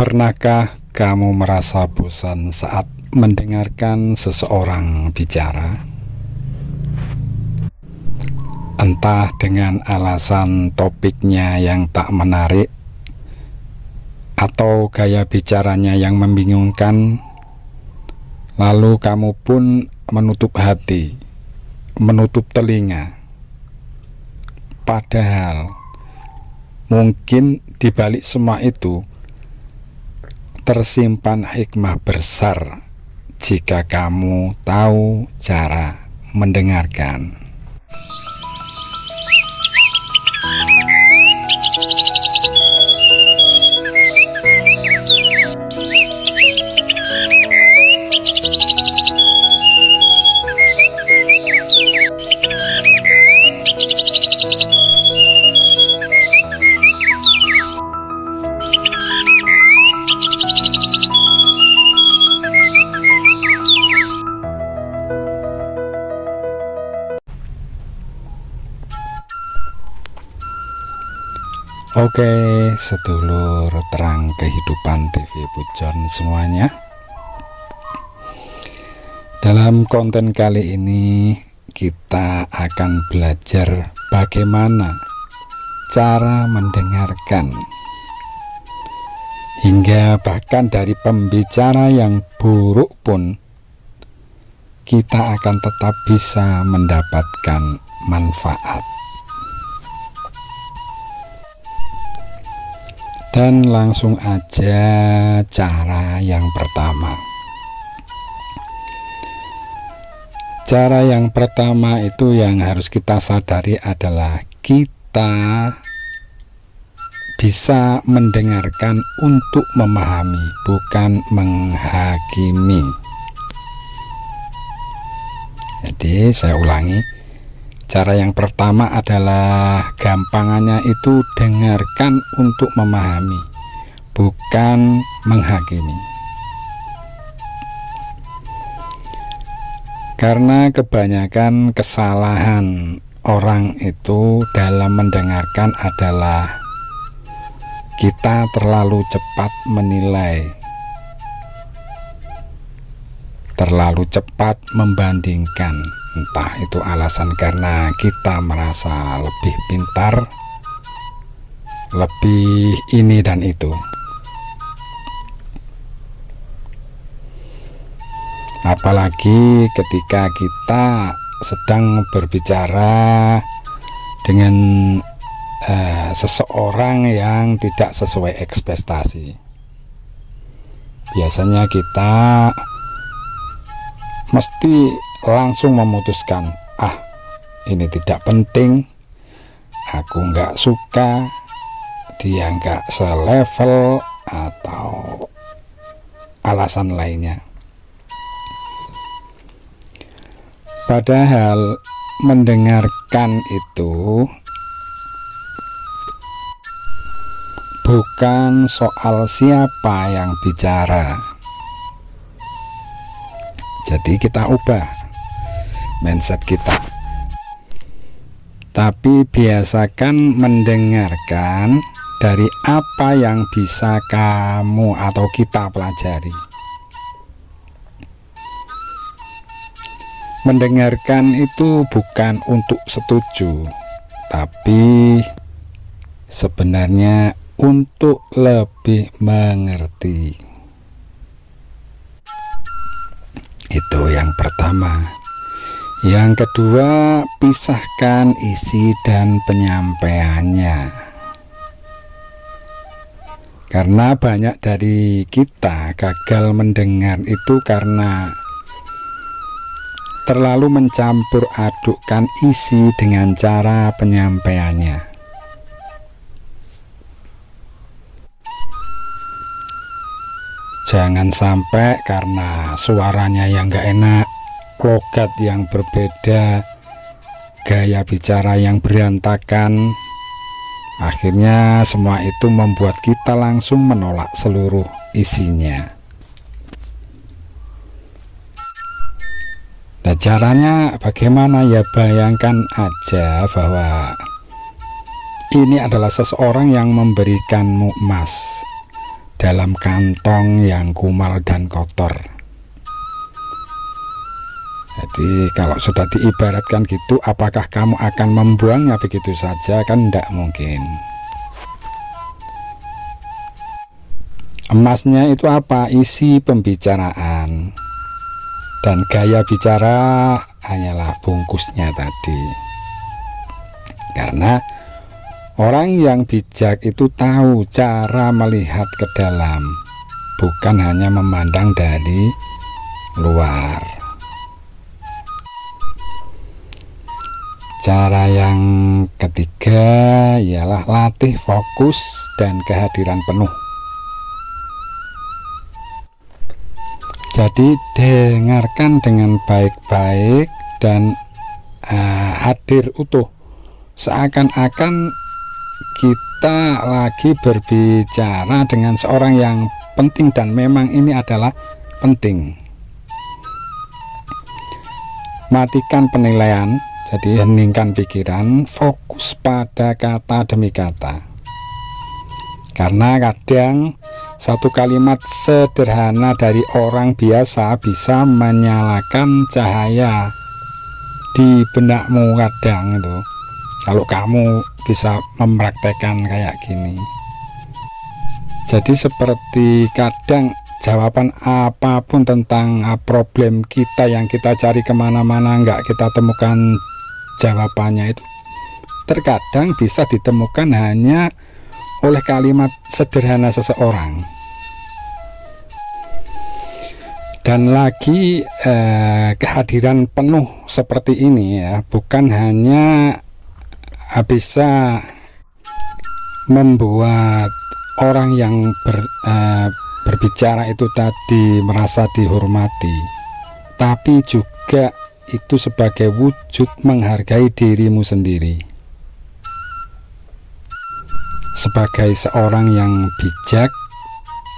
Pernahkah kamu merasa bosan saat mendengarkan seseorang bicara? Entah dengan alasan topiknya yang tak menarik, atau gaya bicaranya yang membingungkan, lalu kamu pun menutup hati, menutup telinga. Padahal mungkin di balik semua itu tersimpan hikmah besar jika kamu tahu cara mendengarkan. Oke, sedulur terang kehidupan TV Pujon semuanya. Dalam konten kali ini kita akan belajar bagaimana cara mendengarkan, hingga bahkan dari pembicara yang buruk pun kita akan tetap bisa mendapatkan manfaat. Dan langsung aja cara yang pertama. Cara yang pertama itu yang harus kita sadari adalah kita bisa mendengarkan untuk memahami, bukan menghakimi. Jadi saya ulangi, cara yang pertama adalah gampangannya itu dengarkan untuk memahami, bukan menghakimi. Karena kebanyakan kesalahan orang itu dalam mendengarkan adalah kita terlalu cepat menilai, terlalu cepat membandingkan. Entah itu alasan karena kita merasa lebih pintar, lebih ini dan itu. Apalagi ketika kita sedang berbicara dengan seseorang yang tidak sesuai ekspektasi. Biasanya kita mesti langsung memutuskan, ini tidak penting, aku nggak suka, dia nggak selevel, atau alasan lainnya. Padahal mendengarkan itu bukan soal siapa yang bicara. Jadi kita ubah mindset kita, tapi biasakan mendengarkan dari apa yang bisa kamu atau kita pelajari. Mendengarkan itu bukan untuk setuju, tapi sebenarnya untuk lebih mengerti. Itu yang pertama. Yang kedua, pisahkan isi dan penyampaiannya. Karena banyak dari kita gagal mendengar itu karena terlalu mencampur adukkan isi dengan cara penyampaiannya. Jangan sampai karena suaranya yang gak enak, logat yang berbeda, gaya bicara yang berantakan, akhirnya semua itu membuat kita langsung menolak seluruh isinya. Nah, caranya bagaimana ya? Bayangkan aja bahwa ini adalah seseorang yang memberikanmu emas dalam kantong yang kumal dan kotor. Jadi kalau sudah diibaratkan gitu, apakah kamu akan membuangnya begitu saja? Kan tidak mungkin. Emasnya itu apa? Isi pembicaraan. Dan gaya bicara hanyalah bungkusnya tadi. Karena orang yang bijak itu tahu cara melihat ke dalam, bukan hanya memandang dari luar. Cara yang ketiga ialah latih fokus dan kehadiran penuh. Jadi dengarkan dengan baik-baik dan hadir utuh, seakan-akan kita lagi berbicara dengan seorang yang penting, dan memang ini adalah penting. Matikan penilaian, jadi heningkan pikiran, fokus pada kata demi kata. Karena kadang satu kalimat sederhana dari orang biasa bisa menyalakan cahaya di benakmu kadang itu. Kalau kamu bisa mempraktekkan kayak gini. Jadi seperti kadang jawaban apapun tentang problem kita yang kita cari kemana-mana nggak kita temukan jawabannya, itu terkadang bisa ditemukan hanya oleh kalimat sederhana seseorang. Dan lagi kehadiran penuh seperti ini ya, bukan hanya bisa membuat orang yang berbicara itu tadi merasa dihormati, tapi juga itu sebagai wujud menghargai dirimu sendiri. Sebagai seorang yang bijak,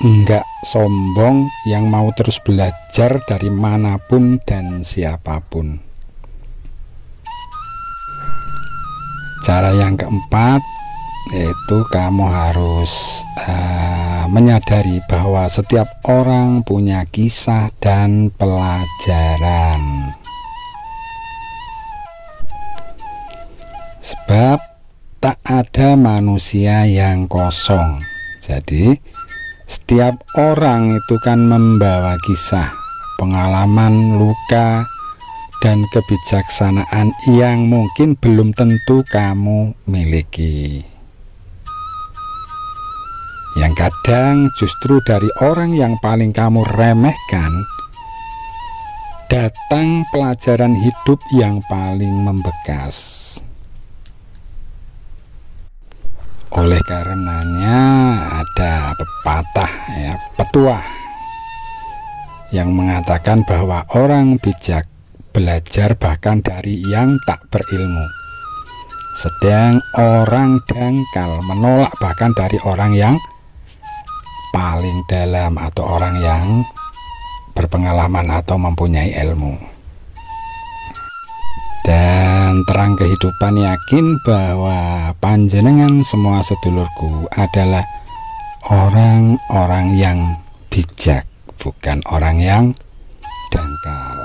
enggak sombong, yang mau terus belajar dari manapun dan siapapun. Cara yang keempat yaitu kamu harus menyadari bahwa setiap orang punya kisah dan pelajaran. Sebab tak ada manusia yang kosong. Jadi setiap orang itu kan membawa kisah, pengalaman, luka, dan kebijaksanaan yang mungkin belum tentu kamu miliki. Yang kadang justru dari orang yang paling kamu remehkan datang pelajaran hidup yang paling membekas. Oleh karenanya ada pepatah ya, petuah yang mengatakan bahwa orang bijak belajar bahkan dari yang tak berilmu, sedang orang dangkal menolak bahkan dari orang yang paling dalam atau orang yang berpengalaman atau mempunyai ilmu. Dan terang kehidupan yakin bahwa panjenengan semua sedulurku adalah orang-orang yang bijak, bukan orang yang dangkal.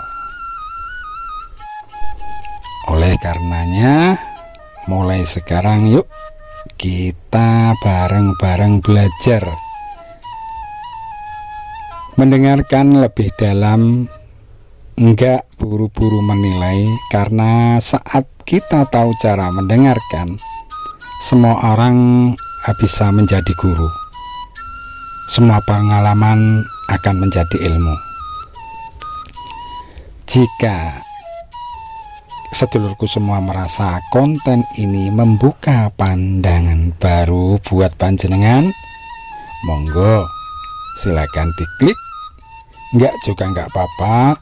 Oleh karenanya, mulai sekarang yuk kita bareng-bareng belajar mendengarkan lebih dalam, enggak buru-buru menilai, karena saat kita tahu cara mendengarkan, semua orang bisa menjadi guru. Semua pengalaman akan menjadi ilmu. Jika sedulurku semua merasa konten ini membuka pandangan baru buat panjenengan, monggo silakan diklik. Enggak juga enggak apa-apa,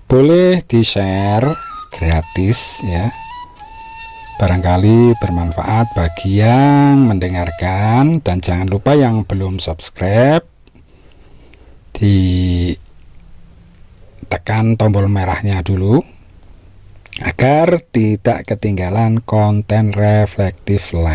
boleh di-share gratis ya, barangkali bermanfaat bagi yang mendengarkan. Dan jangan lupa yang belum subscribe, ditekan tombol merahnya dulu agar tidak ketinggalan konten reflektif lain.